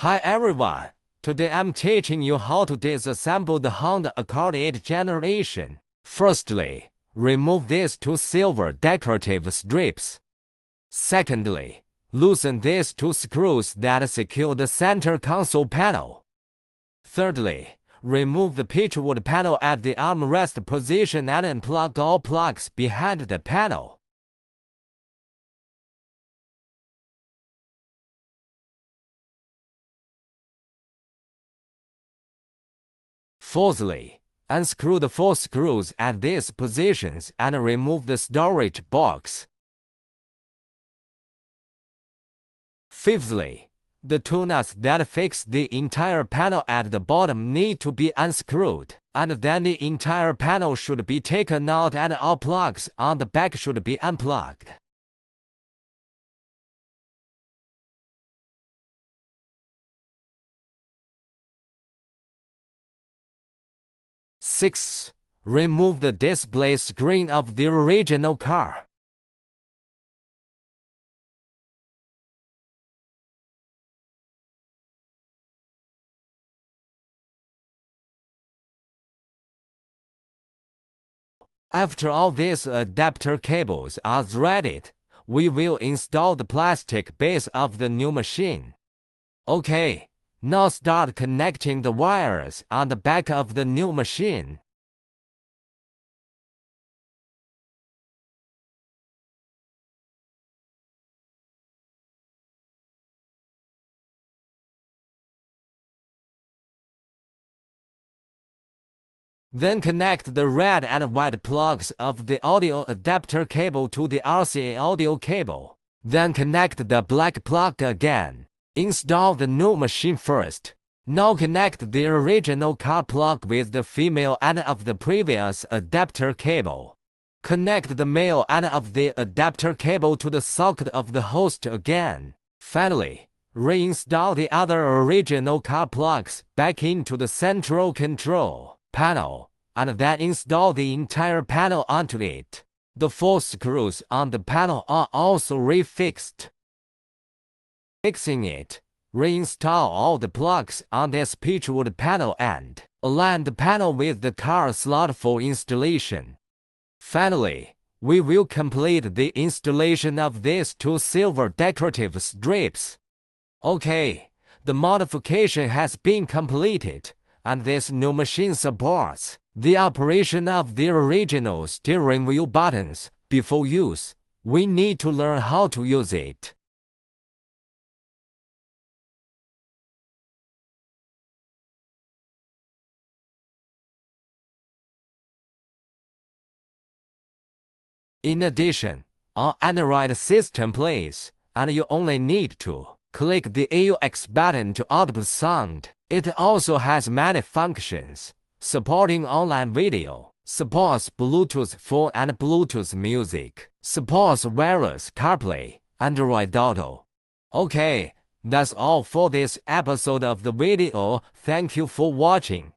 Hi everyone, today I'm teaching you how to disassemble the Honda Accord 8th generation. Firstly, remove these two silver decorative strips. Secondly, loosen these two screws that secure the center console panel. Thirdly, remove the pitchwood panel at the armrest position and unplug all plugs behind the panel. Fourthly, unscrew the 4 screws at these positions and remove the storage box. Fifthly, the 2 nuts that fix the entire panel at the bottom need to be unscrewed, and then the entire panel should be taken out and all plugs on the back should be unplugged. Sixth, remove the display screen of the original car. After all these adapter cables are threaded, we will install the plastic base of the new machine. Okay, now start connecting the wires on the back of the new machine. Then connect the red and white plugs of the audio adapter cable to the RCA audio cable. Then connect the black plug again. Install the new machine first. Now connect the original car plug with the female end of the previous adapter cable. Connect the male end of the adapter cable to the socket of the host again. Finally, reinstall the other original car plugs back into the central control panel, and then install the entire panel onto it. The 4 screws on the panel are also refixed. Fixing it, reinstall all the plugs on this pitchwood panel and align the panel with the car slot for installation. Finally, we will complete the installation of these 2 silver decorative strips. Okay, the modification has been completed, and this new machine supports the operation of the original steering wheel buttons. Before use, we need to learn how to use it. In addition, on Android system plays, and you only need to click the AUX button to output sound. It also has many functions, supporting online video, supports Bluetooth phone and Bluetooth music, supports wireless CarPlay, Android Auto. Okay, that's all for this episode of the video. Thank you for watching.